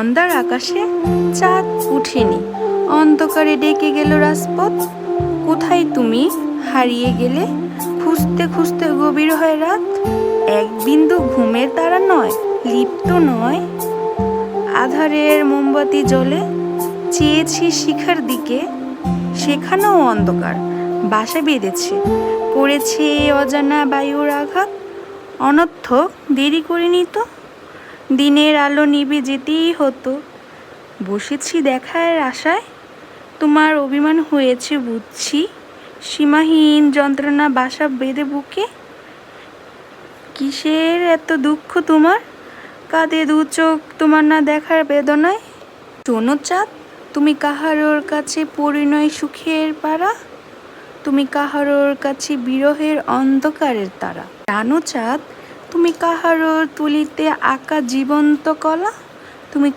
সন্ধ্যার আকাশে চাঁদ উঠেনি, অন্ধকারে ডেকে গেল রাজপথ। কোথায় তুমি হারিয়ে গেলে, খুঁজতে খুঁজতে গভীর হয় রাত। এক বিন্দু ঘুমের তারা নয়, লিপ্ত নয় আধারের মোমবাতি জ্বলে। চেয়েছি শিখার দিকে, সেখানেও অন্ধকার বাসা বেঁধেছে, করেছে অজানা বায়ুর আঘাত। অনর্থক দেরি করিনি তো, দিনের আলো নিভে যেতেই হতো। বসেছি দেখার আশায়, তোমার অভিমান হয়েছে বুঝছি। সীমাহীন যন্ত্রণা বাসা বেঁধে বুকে। কিসের এত দুঃখ তোমার, কাঁদে দু চোখ তোমার না দেখার বেদনায়। শোনো চাঁদ, তুমি কাহারোর কাছে পরিণয় সুখের পারা, তুমি কাহারোর কাছে বিরহের অন্ধকারের তারা। জানো চাঁদ, তুমি কাহারোর তুলিতে আঁকা জীবন্ত কলা, তুমি